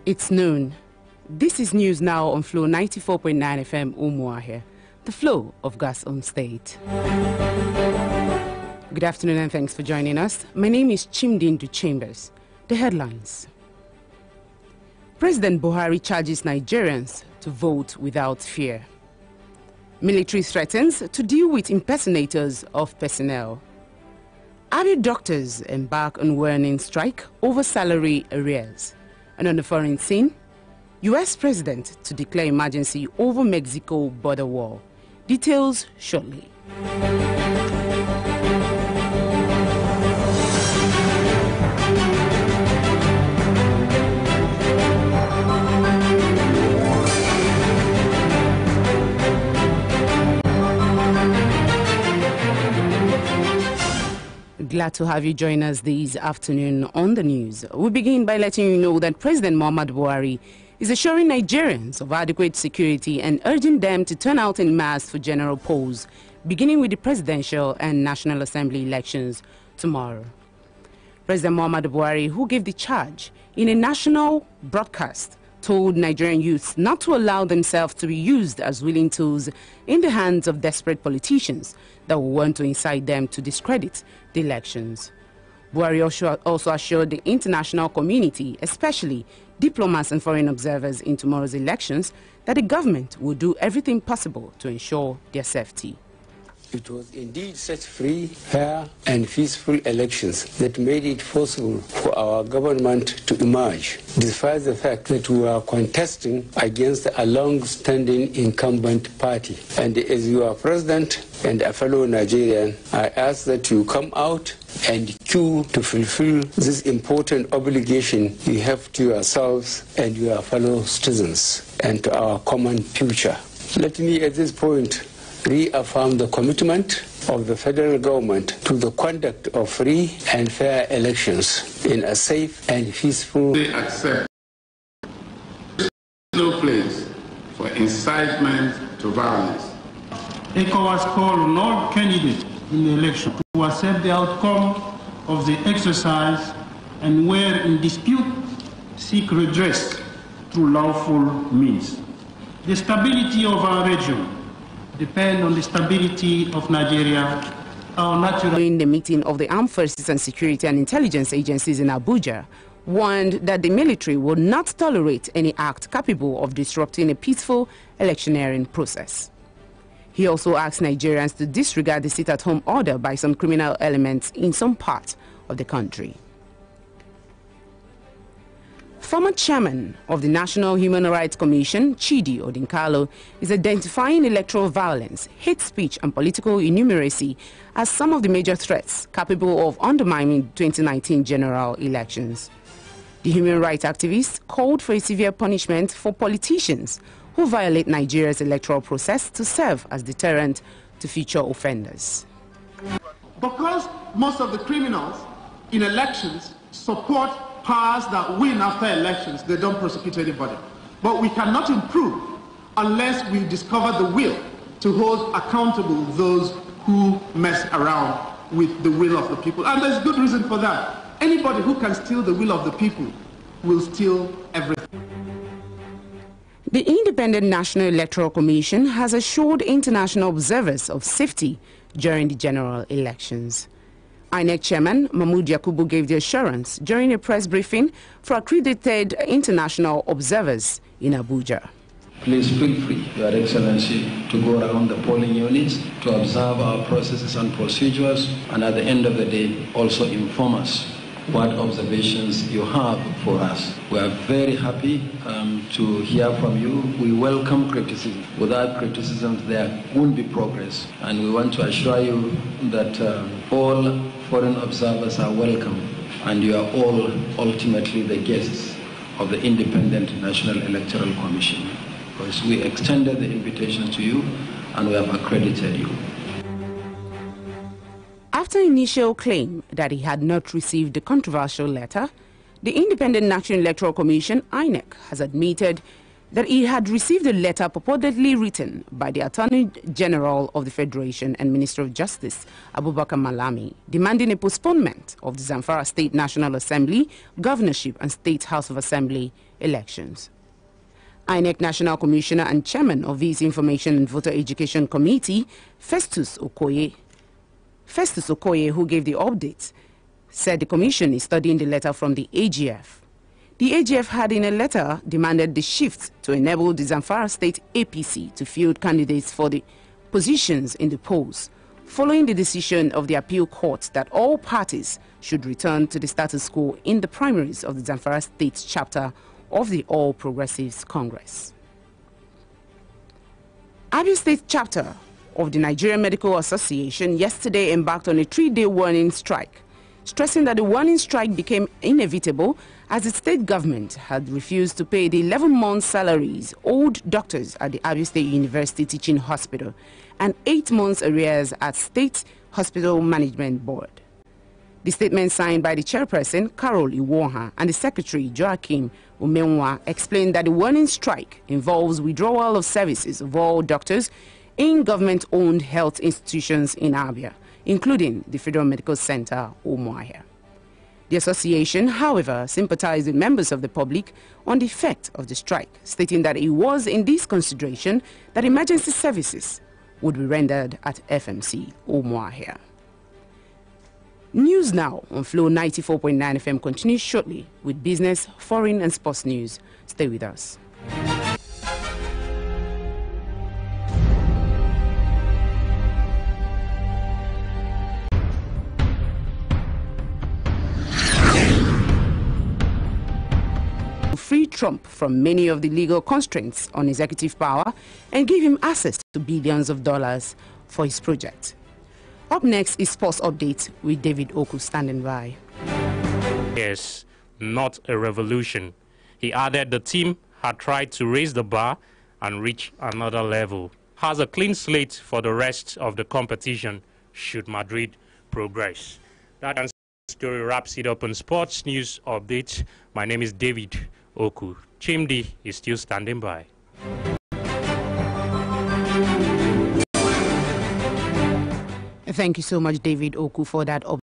It's noon. This is news now on Flow 94.9 FM Umuahia, the flow of Gas on State. Good afternoon and thanks for joining us. My name is Chimdindu Chambers. The headlines. President Buhari charges Nigerians to vote without fear. Military threatens to deal with impersonators of personnel. Army doctors embark on warning strike over salary arrears. And on the foreign scene, U.S. President to declare emergency over Mexico border wall. Details shortly. Glad to have you join us this afternoon on the news. We begin by letting you know that President Muhammadu Buhari is assuring Nigerians of adequate security and urging them to turn out en masse for general polls, beginning with the presidential and National Assembly elections tomorrow. President Muhammadu Buhari, who gave the charge in a national broadcast, told Nigerian youths not to allow themselves to be used as willing tools in the hands of desperate politicians that will want to incite them to discredit the elections. Buhari also assured the international community, especially diplomats and foreign observers in tomorrow's elections, that the government will do everything possible to ensure their safety. It was indeed such free, fair and peaceful elections that made it possible for our government to emerge, despite the fact that we are contesting against a long-standing incumbent party. And as your president and a fellow Nigerian, I ask that you come out and queue to fulfill this important obligation you have to yourselves and your fellow citizens and to our common future. Let me at this point reaffirm the commitment of the federal government to the conduct of free and fair elections in a safe and peaceful. They accept no place for incitement to violence. ECOWAS call on all candidates in the election to accept the outcome of the exercise and where in dispute, seek redress through lawful means. The stability of our region depend on the stability of Nigeria, our natural... In the meeting of the Armed Forces and Security and Intelligence Agencies in Abuja, warned that the military would not tolerate any act capable of disrupting a peaceful electioneering process. He also asked Nigerians to disregard the sit-at-home order by some criminal elements in some parts of the country. Former chairman of the National Human Rights Commission, Chidi Odinkalo, is identifying electoral violence, hate speech and political innumeracy as some of the major threats capable of undermining 2019 general elections. The human rights activist called for a severe punishment for politicians who violate Nigeria's electoral process to serve as deterrent to future offenders. Because most of the criminals in elections support powers that win after elections, they don't prosecute anybody. But we cannot improve unless we discover the will to hold accountable those who mess around with the will of the people. And there's good reason for that. Anybody who can steal the will of the people will steal everything. The Independent National Electoral Commission has assured international observers of safety during the general elections. INEC Chairman Mahmoud Yakubu gave the assurance during a press briefing for accredited international observers in Abuja. Please feel free, Your Excellency, to go around the polling units to observe our processes and procedures, and at the end of the day also inform us what observations you have for us. We are very happy to hear from you. We welcome criticism. Without criticism, there won't be progress. And we want to assure you that all foreign observers are welcome, and you are all ultimately the guests of the Independent National Electoral Commission, because we extended the invitation to you and we have accredited you. After initial claim that he had not received the controversial letter, the Independent National Electoral Commission, INEC, has admitted that he had received a letter purportedly written by the Attorney General of the Federation and Minister of Justice, Abubakar Malami, demanding a postponement of the Zamfara State National Assembly, Governorship and State House of Assembly elections. INEC National Commissioner and Chairman of this Information and Voter Education Committee, Festus Okoye, who gave the update, said the Commission is studying the letter from the AGF. The AGF had in a letter demanded the shift to enable the Zamfara State APC to field candidates for the positions in the polls, following the decision of the appeal court that all parties should return to the status quo in the primaries of the Zamfara State chapter of the All Progressives Congress. Abia State chapter of the Nigerian Medical Association yesterday embarked on a 3-day warning strike, stressing that the warning strike became inevitable as the state government had refused to pay the 11-month salaries owed doctors at the Abia State University Teaching Hospital and 8 months arrears at State Hospital Management Board. The statement signed by the chairperson, Carol Iwoha, and the secretary, Joachim Umenwa, explained that the warning strike involves withdrawal of services of all doctors in government-owned health institutions in Abia, including the Federal Medical Center, Umuahia. The association, however, sympathized with members of the public on the effect of the strike, stating that it was in this consideration that emergency services would be rendered at FMC Umuahia. News now on Flow 94.9 FM continues shortly with business, foreign and sports news. Stay with us. Free Trump from many of the legal constraints on executive power and give him access to billions of dollars for his project. Up next is Sports Update with David Oku standing by. Yes, not a revolution. He added the team had tried to raise the bar and reach another level. Has a clean slate for the rest of the competition should Madrid progress. That story wraps it up on Sports News Update. My name is David Oku. Chimdi is still standing by. Thank you so much, David Oku, for that update.